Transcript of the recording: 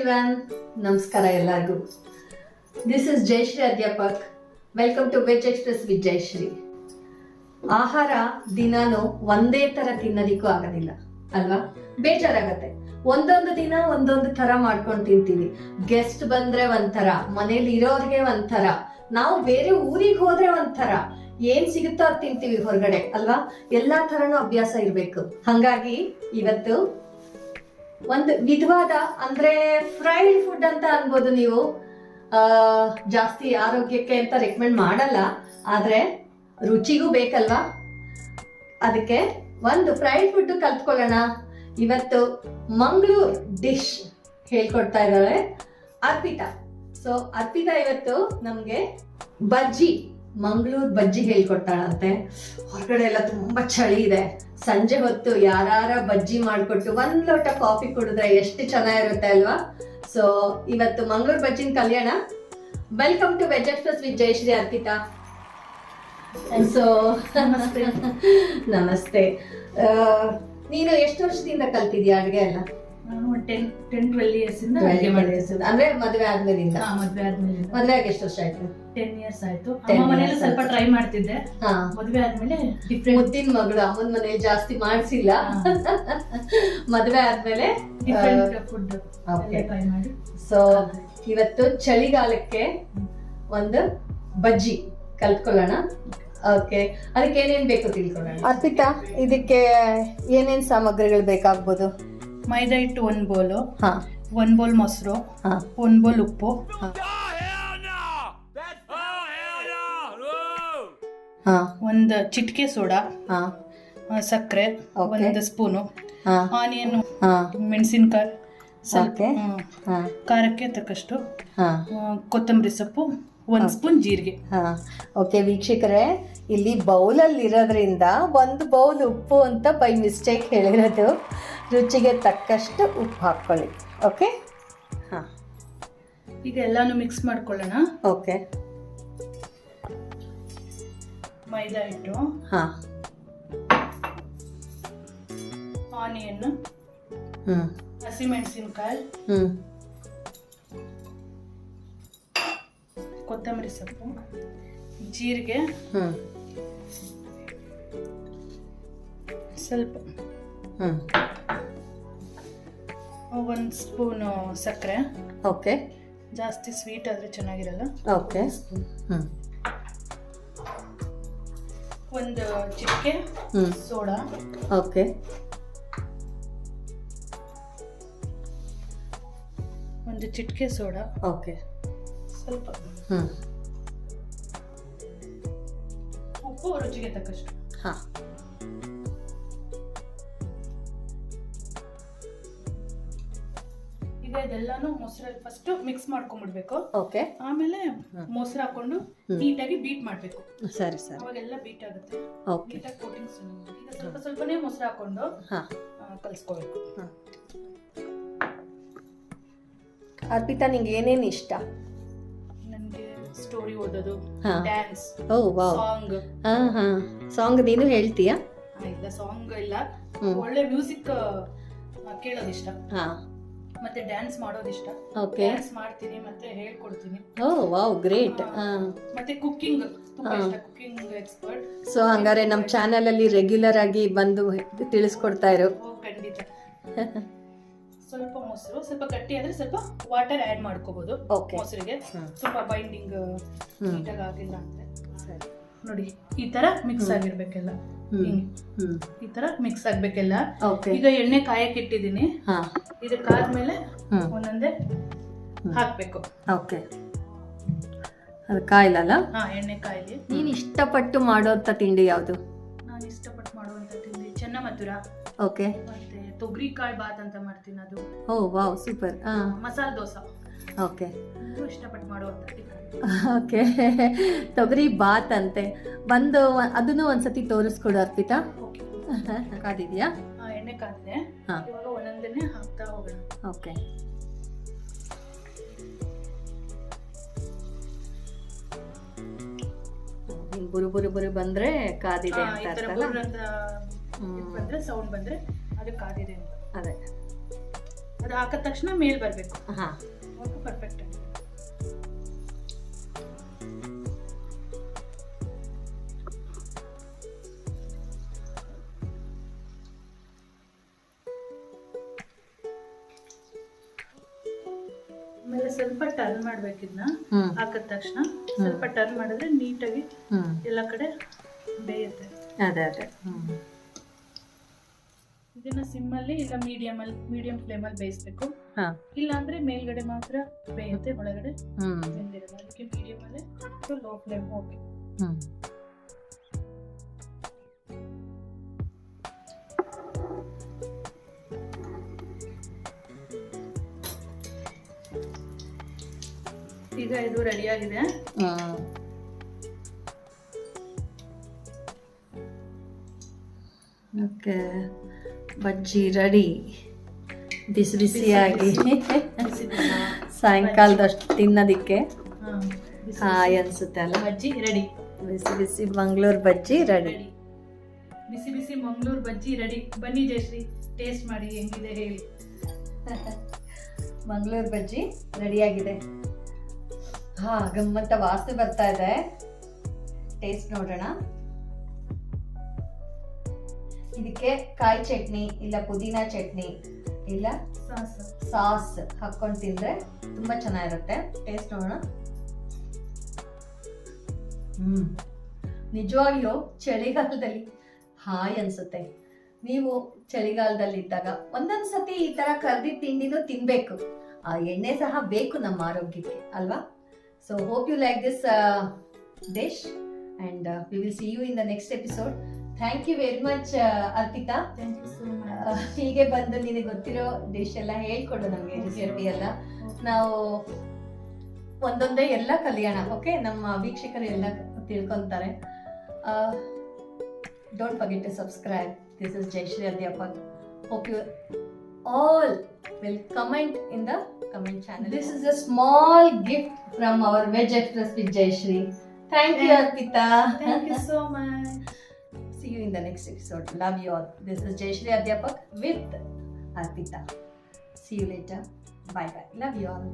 Everyone, ನಮಸ್ಕಾರ ಎಲ್ಲರಿಗೂ. This is Jayashree Adhyapak. Welcome to veg express with Jayashree. ಆಹಾರ ದಿನಾನು ಒಂದೇ ತರ ತಿನ್ನೋದಿಕ್ಕೂ ಆಗೋದಿಲ್ಲ ಅಲ್ವಾ? ಬೇಜಾರಾಗತ್ತೆ. ಒಂದೊಂದು ದಿನ ಒಂದೊಂದು ತರ ಮಾಡ್ಕೊಂಡು ತಿಂತೀವಿ. ಗೆಸ್ಟ್ ಬಂದ್ರೆ ಒಂಥರ, ಮನೇಲಿ ಇರೋರ್ಗೆ ಒಂಥರ, ನಾವು ಬೇರೆ ಊರಿಗೆ ಹೋದ್ರೆ ಒಂಥರ, ಏನ್ ಸಿಗುತ್ತೋ ಅದು ತಿಂತೀವಿ ಹೊರಗಡೆ ಅಲ್ವಾ? ಎಲ್ಲಾ ತರನೂ ಅಭ್ಯಾಸ ಇರ್ಬೇಕು. ಹಂಗಾಗಿ ಇವತ್ತು ಒಂದು ವಿಧವಾದ ಅಂದ್ರೆ ಫ್ರೈಡ್ ಫುಡ್ ಅಂತ ಅನ್ಬೋದು ನೀವು. ಜಾಸ್ತಿ ಆರೋಗ್ಯಕ್ಕೆ ಅಂತ ರೆಕಮೆಂಡ್ ಮಾಡಲ್ಲ, ಆದ್ರೆ ರುಚಿಗೂ ಬೇಕಲ್ವಾ? ಅದಕ್ಕೆ ಒಂದು ಫ್ರೈಡ್ ಫುಡ್ ಕಲ್ತ್ಕೊಳ್ಳೋಣ. ಇವತ್ತು ಮಂಗಳೂರು ಡಿಶ್ ಹೇಳ್ಕೊಡ್ತಾ ಇದ್ದಾಳೆ ಅರ್ಪಿತಾ. ಸೊ ಅರ್ಪಿತಾ ಇವತ್ತು ನಮ್ಗೆ ಬಜ್ಜಿ, ಮಂಗಳೂರು ಬಜ್ಜಿ ಹೇಳ್ಕೊಡ್ತಾಳಂತೆ. ಹೊರಗಡೆ ಎಲ್ಲ ತುಂಬಾ ಚಳಿ ಇದೆ. ಸಂಜೆ ಹೊತ್ತು ಯಾರ ಬಜ್ಜಿ ಮಾಡ್ಕೊಟ್ಟು ಒಂದ್ ಲೋಟ ಕಾಫಿ ಕುಡಿದ್ರೆ ಎಷ್ಟು ಚೆನ್ನಾಗಿರುತ್ತೆ ಅಲ್ವಾ? ಸೊ ಇವತ್ತು ಮಂಗಳೂರು ಬಜ್ಜಿನ ಕಲ್ಯಾಣ. Welcome to veg express with Jayashree Arpita. So ನಮಸ್ತೆ. ನಮಸ್ತೆ. ನೀನು ಎಷ್ಟು ವರ್ಷದಿಂದ ಕಲ್ತಿದ್ಯಾ ಅಡುಗೆ ಎಲ್ಲ? ನಾನು 10-12 years ಇಂದ ಅಂದ್ರೆ ಮದುವೆ ಆದ್ಮೇಲಿಂದ? ಮದುವೆ ಆಗಿ ಎಷ್ಟು ವರ್ಷ ಆಯ್ತು? 10 years ಆಯ್ತು. ಅಮ್ಮ ಮನೇಲಿ ಸ್ವಲ್ಪ ಟ್ರೈ ಮಾಡ್ತಿದ್ದೆ. ಮದುವೆ ಆದ್ಮೇಲೆ ಮುದ್ದಿನ ಮಗಳು, ಅಮ್ಮನ ಮನೇಲಿ ಜಾಸ್ತಿ ಮಾಡ್ಸಿಲ್ಲ. ಮದುವೆ ಆದ್ಮೇಲೆ ಡಿಫ್ರೆಂಟ್ ಫುಡ್ ಟ್ರೈ ಮಾಡಿ. ಸೊ ಇವತ್ತು ಚಳಿಗಾಲಕ್ಕೆ ಒಂದು ಬಜ್ಜಿ ಕಲ್ತ್ಕೊಳ್ಳೋಣ. ಓಕೆ, ಅದಕ್ಕೆ ಏನೇನ್ ಬೇಕು ತಿಳ್ಕೊಳ್ಳೋಣ. ಅರ್ಪಿತಾ, ಇದಕ್ಕೆ ಏನೇನ್ ಸಾಮಗ್ರಿಗಳು ಬೇಕಾಗ್ಬೋದು? ಮೈದಾ ಹಿಟ್ಟು 1 bowl, 1 bowl ಮೊಸರು, 1 bowl ಉಪ್ಪು, 1 ಚಿಟಿಕೆ ಸೋಡಾ, ಸಕ್ಕರೆ 1 ಸ್ಪೂನು, ಆನಿಯನ್, ಮೆಣಸಿನಕಾಯಿ ಸ್ವಲ್ಪ, ಖಾರಕ್ಕೆ ತಕ್ಕಷ್ಟು, ಕೊತ್ತಂಬರಿ ಸೊಪ್ಪು, 1 ಸ್ಪೂನ್ ಜೀರಿಗೆ. ಓಕೆ ವೀಕ್ಷಕರೇ, ಇಲ್ಲಿ ಬೌಲಲ್ಲಿ ಇರೋದ್ರಿಂದ 1 ಬೌಲ್ ಉಪ್ಪು ಅಂತ ಬೈ ಮಿಸ್ಟೇಕ್ ಹೇಳಿರೋದು. ರುಚಿಗೆ ತಕ್ಕಷ್ಟು ಉಪ್ಪು ಹಾಕ್ಕೊಳ್ಳಿ. ಓಕೆ, ಈಗ ಎಲ್ಲಾನು ಮಿಕ್ಸ್ ಮಾಡ್ಕೊಳ್ಳೋಣ. ಓಕೆ, ಮೈದಾ ಹಿಟ್ಟು, ಆನಿಯನ್, ಹಸಿಮೆಣಸಿನಕಾಯಿ, ಕೊತ್ತಂಬರಿ ಸೊಪ್ಪು, ಜೀರಿಗೆ, ಸ್ವಲ್ಪ 1 ಸ್ಪೂನ್ ಸಕ್ಕರೆ. ಓಕೆ, ಜಾಸ್ತಿ ಸ್ವೀಟ್ ಆದ್ರೆ ಚೆನ್ನಾಗಿರಲ್ಲ. ಓಕೆ, 1 ಚಿಟಿಕೆ ಸೋಡಾ. ಓಕೆ, 1 ಚಿಟಿಕೆ ಸೋಡಾ. ಓಕೆ, ಸ್ವಲ್ಪ ಉಪ್ಪು ರುಚಿಗೆ ತಕ್ಕಷ್ಟು. ಈಗ ಇದೆಲ್ಲಾನು ಮೊಸರಲ್ಲಿ ಫಸ್ಟ್ ಮಿಕ್ಸ್ ಮಾಡ್ಕೊಂಡ್ಬಿಡ್ಬೇಕು. ಓಕೆ, ಆಮೇಲೆ ಮೊಸರು ಹಾಕೊಂಡು ನೀಟಾಗಿ ಬೀಟ್ ಮಾಡ್ಬೇಕು. ಸರಿ ಸರಿ, ಅವಾಗೆಲ್ಲ ಬೀಟ್ ಆಗುತ್ತೆ. ಓಕೆ, ನೀಟಾಗಿ ಕೋಟಿಂಗ್ಸ್. ಈಗ ಸ್ವಲ್ಪ ಸ್ವಲ್ಪನೇ ಮೊಸರು ಹಾಕೊಂಡು ಕಲಿಸ್ಕೋಬೇಕು. ಅರ್ಪಿತಾ, ನಿಂಗೆ ಏನೇನು ಇಷ್ಟ? ನನಗೆ ಸ್ಟೋರಿ ಓದೋದು, ಡ್ಯಾನ್ಸ್, ಸಾಂಗ್. ಸಾಂಗ್ ನೀನು ಹೇಳ್ತೀಯಾ? ಇಲ್ಲ, ಸಾಂಗ್ ಇಲ್ಲ, ಒಳ್ಳೆ ಮ್ಯೂಸಿಕ್ ಕೇಳೋದಿಷ್ಟ, ಮತ್ತೆ ಡ್ಯಾನ್ಸ್ ಮಾಡೋದಿಷ್ಟ. ಡ್ಯಾನ್ಸ್ ಮಾಡ್ತೀನಿ ಮತ್ತೆ ಹೇಳ್ಕೊಡ್ತೀನಿ. ಓಹ್ ವಾವ್, ಗ್ರೇಟ್. ಮತ್ತೆ ಕುಕಿಂಗ್ ತುಂಬಾ ಇಷ್ಟ, ಕುಕಿಂಗ್ ಎಕ್ಸ್ಪರ್ಟ್. ಸೊ ಹಂಗಾರೆ ನಮ್ಮ ಚಾನೆಲ್ ಅಲ್ಲಿ ರೆಗ್ಯುಲರ್ ಆಗಿ ಬಂದು ತಿಳಿಸ್ಕೊಡ್ತಾ ಇರು. ಖಂಡಿತ. ಸ್ವಲ್ಪ ಮೊಸರು, ಸ್ವಲ್ಪ ಗಟ್ಟಿ ಆದ್ರೆ ಸ್ವಲ್ಪ ವಾಟರ್ ಆಡ್ ಮಾಡ್ಕೋಬಹುದು ಮೊಸರಿಗೆ, ಸ್ವಲ್ಪ ಬೈಂಡಿಂಗ್ ನೀಟಾಗಿ ಆಗಿಲ್ಲ ಅಂದ್ರೆ. ನೋಡಿ, ಈ ತರ ಮಿಕ್ಸ್ ಆಗಿರ್ಬೇಕೆಲ್ಲ. ಈ ತರ ಮಿಕ್ಸ್ ಆಗ್ಬೇಕೆಲ್ಲ. ಈಗ ಎಣ್ಣೆ ಕಾಯಕ್ಕೆ ಇಟ್ಟಿದ್ದೀನಿ. ಇದಕ್ಕಾದ್ಮೇಲೆ ಒಂದೊಂದೇ ಹಾಕ್ಬೇಕು. ಓಕೆ, ಅದು ಕಾಯಿಲಲ್ಲ? ಎಣ್ಣೆ ಕಾಯಿಲಿ. ನೀನ್ ಇಷ್ಟಪಟ್ಟು ಮಾಡೋಂಥ ತಿಂಡಿ ಯಾವುದು? ನಾನು ಇಷ್ಟಪಟ್ಟು ಮಾಡುವಂತ ತಿಂಡಿ ಚೆನ್ನ ಮಧುರ. ಓಕೆ, ಮತ್ತೆ ತೊಗರಿಕಾಳು ಬಾತ್ ಅಂತ ಮಾಡ್ತೀನಿ, ಅದು. ಓ wow, super. Masala dosa. Okay, ಇಷ್ಟಪಟ್ಟು ಮಾಡುವಂತ ತಿಂಡಿ. ಓಕೆ, ತೊಗರಿ ಬಾತ್ ಅಂತೆ. ಬಂದು ಅದನ್ನು ಒಂದ್ಸತಿ ತೋರಿಸ್ಕೊಡು ಅರ್ಪಿತಾ. ಕಾದಿದ್ಯಾ? ಎಣ್ಣೆ ಕಾದಿದೆ. ಇವಾಗ ಒಂದೊಂದನ್ನೇ ಹಾಕ್ತಾ ಹೋಗೋಣ. ಓಕೆ, ಬುರು ಬಂದ್ರೆ ಕಾದಿದೆ ಅಂತ ಬಂದ್ರೆ ಸೌಂಡ್ ಬಂದ್ರೆ ಅದು ಕಾದಿದೆ ಅಂತ. ಅದೇ ಅದು ಹಾಕಿದ ತಕ್ಷಣ ಮೇಲ್ ಬರಬೇಕು. ಹಾಂ, ಅವಾಗ ಪರ್ಫೆಕ್ಟ್. ಆಮೇಲೆ ಸ್ವಲ್ಪ ಟರ್ನ್ ಮಾಡ್ಬೇಕಿದ್ನ ಹಾಕಿದ ತಕ್ಷಣ ಸ್ವಲ್ಪ ಟರ್ನ್ ಮಾಡಿದ್ರೆ ನೀಟಾಗಿ ಎಲ್ಲ ಕಡೆ ಬೇಯುತ್ತೆ. ಅದೇ ಇದನ್ನ ಸಿಮ್ಮಲ್ಲಿ ಇಲ್ಲ ಮೀಡಿಯಂ ಫ್ಲೇಮಲ್ಲಿ ಬೇಯಿಸ್ಬೇಕು. ಇಲ್ಲ ಅಂದ್ರೆ ಮೇಲ್ಗಡೆ ಮಾತ್ರ ಬೇಯುತ್ತೆ, ಒಳಗಡೆ ಬೆಂದಿರಲ್ಲ. ಅದಕ್ಕೆ ಮೀಡಿಯಂ ಅಲ್ಲೇ ಲೋ ಫ್ಲೇಮ್. ಓಕೆ, ಈಗ ಇದು ರೆಡಿ ಆಗಿದೆ. ಓಕೆ, ಬಜ್ಜಿ ರೆಡಿ, ಬಿಸಿ ಬಿಸಿಯಾಗಿ ಸಾಯಂಕಾಲದಷ್ಟು ತಿನ್ನೋದಿಕ್ಕೆ ಹಾಯ್ ಅನ್ಸುತ್ತೆ ಅಲ್ಲ. ಬಜ್ಜಿ ರೆಡಿ, ಬಿಸಿ ಬಿಸಿ ಮಂಗಳೂರು ಬಜ್ಜಿ ರೆಡಿ. ಬಿಸಿ ಬಿಸಿ ಮಂಗಳೂರು ಬಜ್ಜಿ ರೆಡಿ. ಬನ್ನಿ ಜಯಶ್ರೀ, ಟೇಸ್ಟ್ ಮಾಡಿ ಹೆಂಗಿದೆ ಹೇಳಿ. ಮಂಗಳೂರು ಬಜ್ಜಿ ರೆಡಿಯಾಗಿದೆ. ಗಮ್ಮತ್ತ ವಾಸನೆ ಬರ್ತಾ ಇದೆ. ಟೇಸ್ಟ್ ನೋಡೋಣ. ಇದಕ್ಕೆ ಕಾಯಿ ಚಟ್ನಿ ಇಲ್ಲ ಪುದೀನಾ ಚಟ್ನಿ ಇಲ್ಲ ಸಾಸ್ ಹಾಕೊಂಡು ತಿಂದ್ರೆ ತುಂಬಾ ಚೆನ್ನಾಗಿರುತ್ತೆ. ಟೇಸ್ಟ್ ನೋಡೋಣ. ನಿಜವಾಗ್ಲೂ ಚಳಿಗಾಲದಲ್ಲಿ ಹಾಯ್ ಅನ್ಸುತ್ತೆ. ನೀವು ಚಳಿಗಾಲದಲ್ಲಿ ಇದ್ದಾಗ ಒಂದೊಂದ್ಸತಿ ಈ ತರ ಕರ್ದಿದ್ದ ತಿಂಡಿನೂ ತಿನ್ಬೇಕು. ಆ ಎಣ್ಣೆ ಸಹ ಬೇಕು ನಮ್ಮ ಆರೋಗ್ಯಕ್ಕೆ ಅಲ್ವಾ. So hope you like this dish and we will see you in the next episode. Thank you very much Arpita. ಹೀಗೆ ಬಂದು ನಿನಗೆ ಗೊತ್ತಿರೋ ಡಿಶ್ ಎಲ್ಲ ಹೇಳ್ಕೊಡು ನಮಗೆ, ರೆಸಿಪಿ ಎಲ್ಲ. ನಾವು ಒಂದೊಂದೇ ಎಲ್ಲ ಕಲಿಯೋಣ. ಓಕೆ, ನಮ್ಮ ವೀಕ್ಷಕರು ಎಲ್ಲ ತಿಳ್ಕೊಂತಾರೆ. Don't forget to subscribe. This is Jayashree Adhyapak. Hope you all will comment in the comment channel. This is a small gift from our Veg Express with Jayashree. Thank you, Arpita. Thank you so much. See you in the next episode. Love you all. This is Jayashree Adhyapak with Arpita. See you later. Bye bye. Love you all.